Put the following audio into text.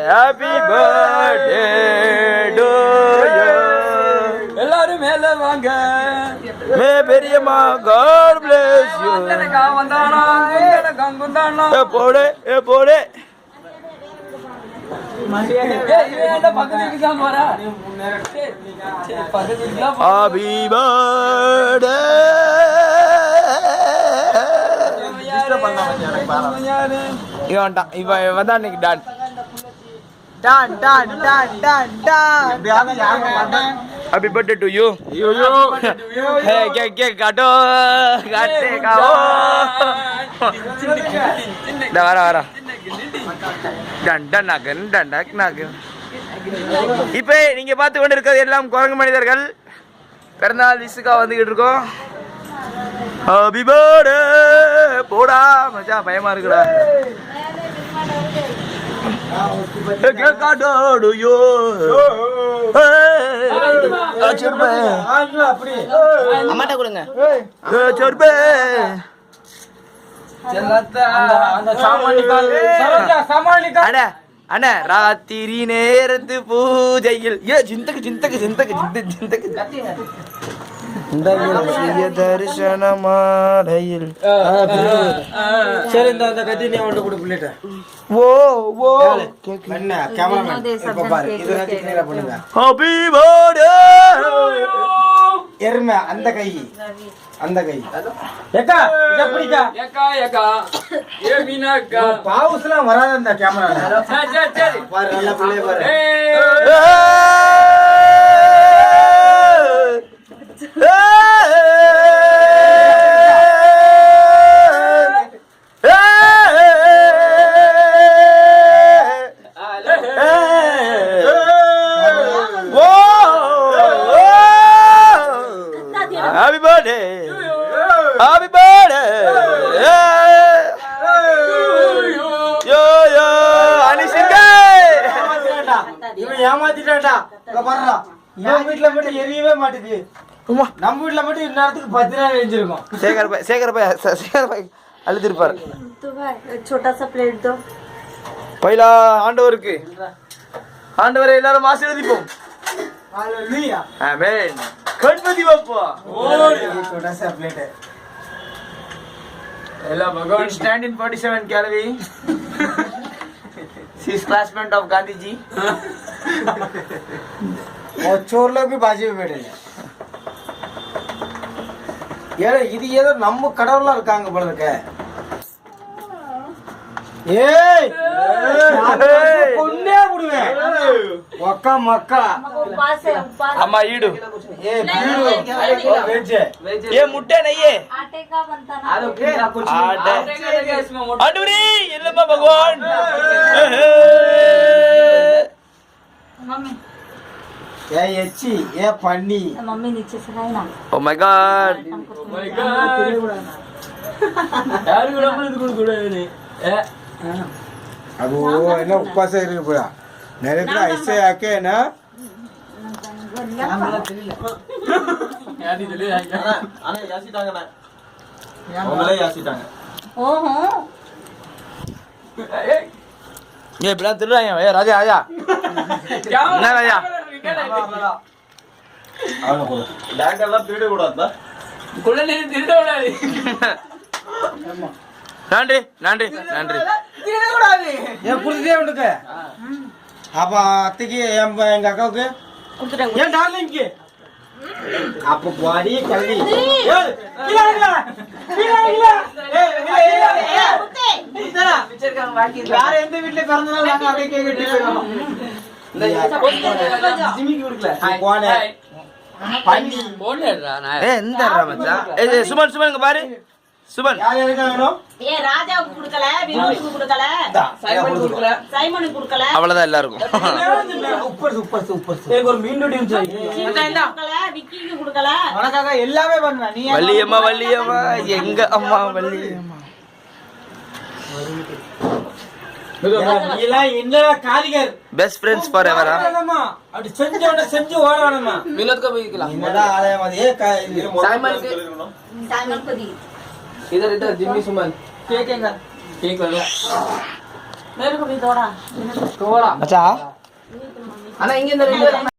Happy birthday to you. எல்லாரும் மேல வாங்க. மே பெரியம்மா காட் பிளஸ் யூ. வந்தானா குந்தானா போடு போடு. Happy birthday. இவன் வந்தான் இன்னைக்கு டான் டான் டான் டான் டான் டான். Happy birthday to you. Hey cake காட்டோ காட்டே காவோ. வர டன் டன் நகன் டன் டக் நகன். இப்போ நீங்க பார்த்து கொண்டு இருக்கிறது எல்லாம் குரங்கு மனிதர்கள் பிறந்தநாள் விசுக்காக வந்துகிட்டு இருக்கோம். ஹாப்பி பர்த்டே போடா மச்சான், பயமா இருக்குடா. அம்மாட்ட கொடுங்க. அண்ணா ராத்திரி நேரத்து பூஜையில் சிந்தக்கு சிந்தக்கு சிந்தக்கு சிந்தக்கு தரிசனமாடையில். சரி இந்த கத்தி நீ அவன்கிட்ட கொடு பிள்ளைட்ட. ஓ ஓ என்ன கேமராமேன் இப்ப பாரு இது நேரா பண்ணுங்க. Happy birthday. எருமை அந்த கை அந்த கை ஏக்கா இத பிடிக்கா ஏக்கா ஏக்கா ஏ மீனாக்கா பாவுஸ்லாம் வராத இந்த கேமரால. சரி சரி சரி பாரு நல்ல பிள்ளை பாரு. Happy birthday. Happy birthday. Yo yo அனிஷிங்க. இவன் ஏமாத்திட்டான்டா. இங்க பாருடா. இவன் வீட்ல மட்டும் எரியவே மாட்டேங்குது. நம்ம வீட்ல மட்டும் இன்னத்துக்கு 10 நாள் எரிஞ்சிருக்கும். சேகர் பாய் அழுதிருப்பார். तो भाई छोटा सा प्लेट दो. पहला ஆண்டவருக்கு. ஆண்டவரே எல்லாரும் ஆசீர்வதிப்போம். हालेलुया. आमेन. गणपति बप्पा. छोटा सा प्लेट है. हेलो भगवान stand in 47 calorie. She is classmate of Gandhi ji. और चोर लोग भी बाजी में बैठे हैं. यार இது ஏதோ நம்ம கடவுளா இருக்காங்க போல இருக்க. ஏய் கொன்னே புடுவே ஒக்க மக்கா அம்மா ஈடு ஏ பீடு वेज ये मुट्टे नहीं है आटे का बनता ना आटे का कुछ आटे का इसमें मोटा अडूरी इल्लम्मा भगवान मम्मी ये एची ये पन्नी मम्मी नीचे से है ना ओ माय गॉड यार கூட இது கூட நீ अब वो है ना ऊपर से पूरा मेरे को ऐसे आके ना यानी दिले आने यासीटांगा ना उंगले यासीटांगा ओहो ये बड़ा दिल रहा है ए राजा आजा क्या ना राजा आओ को डाक ಎಲ್ಲ ಪೀಡೆ ಕೊಡೋದಾ ಕೊಡಲೇ ತಿರುಡ ಓಡಾಡಿ நன்றி நன்றி நன்றி ஏன் புரிஞ்சே உனக்கு அப்ப அத்தைக்கு எங்க அக்காவுக்கு ஏன் டார்லிங்க்கு அப்ப பாடி கல்வி வேற எந்த வீட்டுல பிறந்தனால நாங்க அப்படியே கேக் வெட்டிருக்கோம் ஜிமிக்கு கொடுக்கல போனே பண்ணி போடுறா நான் எந்த மச்சான் ஏய் சுமன் சுமன் இங்க பாரு சுபன் யார் யாருக்கு வேணும் ஏ ராஜாவுக்கு குடுக்கல வினோதுக்கு குடுக்கல சைமனுக்கு குடுக்கல சைமனுக்கு குடுக்கல அவ்வளவுதான் எல்லாருக்கும் சூப்பர் ஏங்க ஒரு மீன் நோடி இருந்துச்சு இந்த குடுக்கல விக்கிக்கு குடுக்கல உனக்காக எல்லாமே பண்ணா நீ வள்ளியம்மா எங்க அம்மா வள்ளியம்மா என்னடா காலிகர் பெஸ்ட் ஃப்ரெண்ட்ஸ் ஃபார் எவர். அப்படி செஞ்சு ஓடணுமா? வினோத்க்கு போய்க்கலாம். என்னடா ஆலயம் அது? சாய்மனுக்கு इधर जिम्मी सुमन केक वाला मेरे को भी थोड़ा மச்சா அண்ணா இங்க இந்த